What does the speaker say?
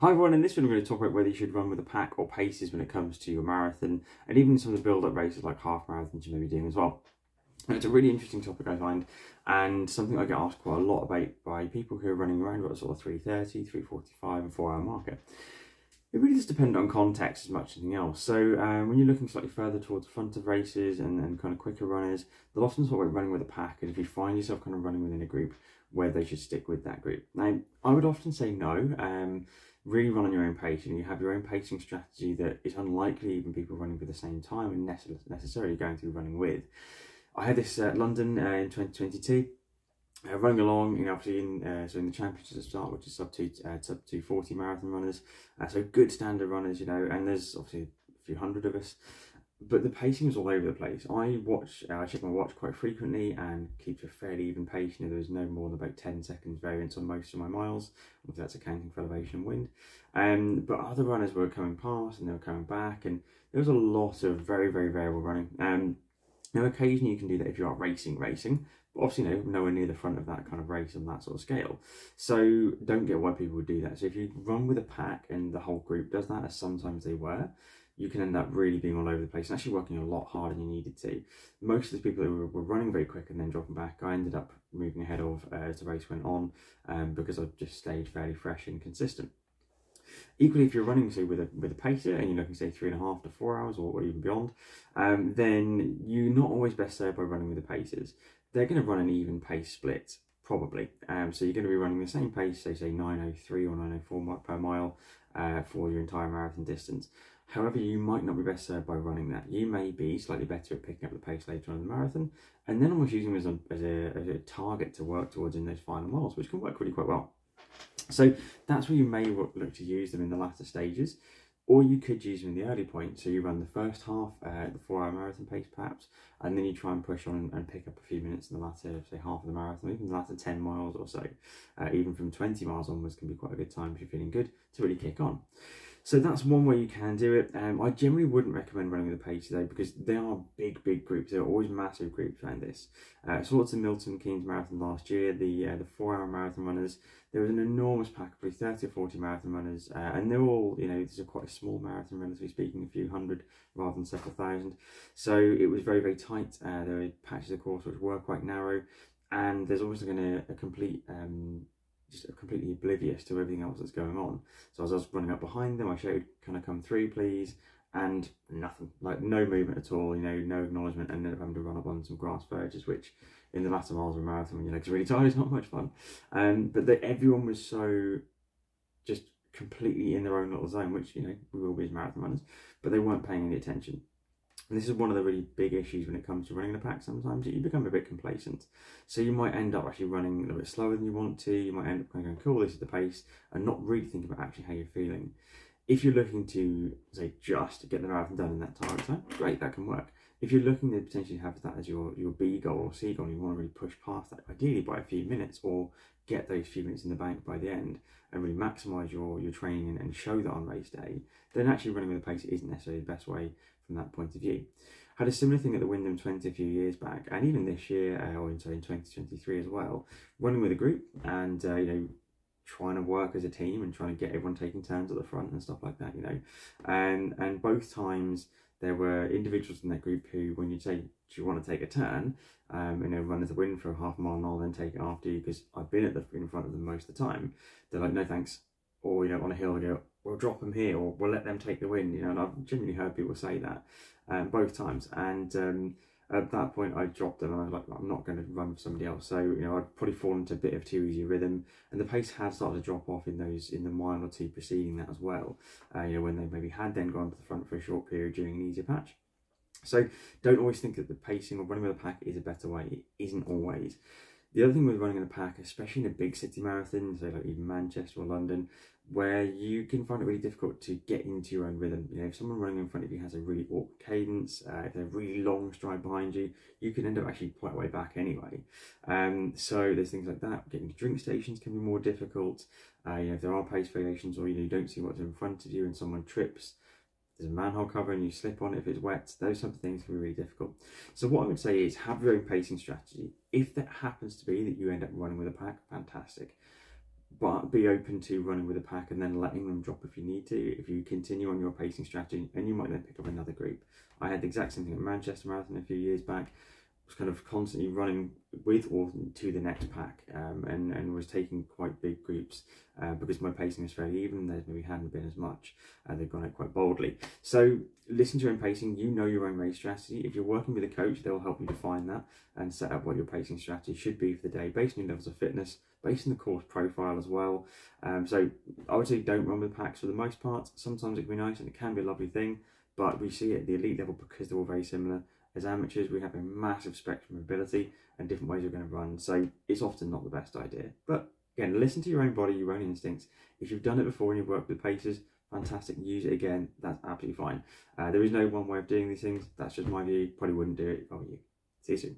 Hi everyone, in this one we're going to talk about whether you should run with a pack or paces when it comes to your marathon, and even some of the build-up races like half marathons you may be doing as well. And it's a really interesting topic I find, and something I get asked quite a lot about by people who are running around about sort of 3:30, 3:45 and 4 hour market. It really does depend on context as much as anything else. So when you're looking slightly further towards the front of races and kind of quicker runners, they'll often talk about running with a pack, and if you find yourself kind of running within a group, where they should stick with that group. Now, I would often say no. Really run on your own pace, and you have your own pacing strategy that is unlikely even people running for the same time and necessarily going to be running with. I had this at London in 2022. Running along, obviously in the championships at the start, which is sub 240 marathon runners, so good standard runners, and there's obviously a few hundred of us, but the pacing was all over the place. I check my watch quite frequently and keep a fairly even pace. There's no more than about 10 seconds variance on most of my miles, if that's accounting for elevation and wind. But other runners were coming past and they were coming back, and there was a lot of very, very variable running. Now, occasionally you can do that if you are racing, but obviously nowhere near the front of that kind of race on that sort of scale. So don't get why people would do that. So if you run with a pack and the whole group does that, as sometimes they were, you can end up really being all over the place and actually working a lot harder than you needed to. Most of the people who were running very quick and then dropping back, I ended up moving ahead of as the race went on, because I just stayed fairly fresh and consistent. Equally, if you're running, say, with a pacer and you're looking, say, 3.5 to 4 hours or even beyond, then you're not always best served by running with the pacers. They're going to run an even pace split, probably. So you're going to be running the same pace, say 9:03 or 9:04 per mile for your entire marathon distance. However, you might not be best served by running that. You may be slightly better at picking up the pace later on in the marathon, and then almost using them as a target to work towards in those final miles, which can work really quite well. So that's where you may look to use them in the latter stages, or you could use them in the early point. So you run the first half the 4 hour marathon pace perhaps, and then you try and push on and pick up a few minutes in the latter, say, half of the marathon, even the latter 10 miles or so. Even from 20 miles onwards can be quite a good time if you're feeling good to really kick on. So that's one way you can do it. I generally wouldn't recommend running with a pacer though, because they are big groups. They're always massive groups around this. So what's in Milton Keynes Marathon last year, the 4 hour marathon runners, there was an enormous pack of probably 30 or 40 marathon runners, and they're all, this is quite a small marathon, relatively speaking, a few hundred rather than several thousand. So it was very, very tight. There were patches of course which were quite narrow, and there's always going to just completely oblivious to everything else that's going on. So as I was running up behind them, I shouted, "Can I come through, please?" And nothing, like no movement at all, no acknowledgement, and ended up having to run up on some grass verges, which in the latter miles of a marathon when your legs are really tired is not much fun. But everyone was so just completely in their own little zone, which, we will be as marathon runners, but they weren't paying any attention. And this is one of the really big issues when it comes to running in a pack sometimes, that you become a bit complacent. So you might end up actually running a little bit slower than you want to. You might end up kind of going, cool, this is the pace, and not really thinking about actually how you're feeling. If you're looking to, say, just get the marathon done in that time, great, that can work. If you're looking to potentially have that as your B goal or C goal, and you want to really push past that, ideally by a few minutes, or get those few minutes in the bank by the end, and really maximise your training and show that on race day, then actually running with a pace isn't necessarily the best way from that point of view. Had a similar thing at the Wyndham 20 a few years back, and even this year, or in 2023 as well, running with a group and trying to work as a team and trying to get everyone taking turns at the front and stuff like that, and both times there were individuals in that group who, when you say, "Do you want to take a turn?" Run as a win for a half mile and I'll then take it after you because I've been in front of them most of the time. They're like, "No thanks," or on a hill they go, "We'll drop them here," or "We'll let them take the win." And I've genuinely heard people say that both times. And at that point, I dropped them and I was like, "I'm not going to run for somebody else." So I'd probably fallen into a bit of too easy rhythm, and the pace had started to drop off in the mile or two preceding that as well. When they maybe had then gone to the front for a short period during an easier patch. So don't always think that the pacing or running with a pack is a better way. It isn't always. The other thing with running in a pack, especially in a big city marathon, so like even Manchester or London, where you can find it really difficult to get into your own rhythm. If someone running in front of you has a really awkward cadence, if they're a really long stride behind you, you can end up actually quite a way back anyway. So there's things like that. Getting to drink stations can be more difficult. If there are pace variations, or you don't see what's in front of you and someone trips, there's a manhole cover and you slip on it if it's wet, those type of things can be really difficult. So what I would say is have your own pacing strategy. If that happens to be that you end up running with a pack, fantastic. but be open to running with a pack and then letting them drop if you need to, if you continue on your pacing strategy, and you might then pick up another group. I had the exact same thing at Manchester Marathon a few years back. Was kind of constantly running with or to the next pack, and was taking quite big groups because my pacing is fairly even. There maybe hadn't been as much. They've gone out quite boldly. So listen to your own pacing. You know your own race strategy. If you're working with a coach, they'll help you define that and set up what your pacing strategy should be for the day, based on your levels of fitness, based on the course profile as well. So I would say don't run with packs for the most part. Sometimes it can be nice and it can be a lovely thing, but we see it at the elite level because they're all very similar. As amateurs, we have a massive spectrum of ability and different ways we're going to run, so it's often not the best idea. But again, listen to your own body, your own instincts. If you've done it before and you've worked with paces, fantastic, use it again, that's absolutely fine. There is no one way of doing these things, that's just my view, probably wouldn't do it if I were you. See you soon.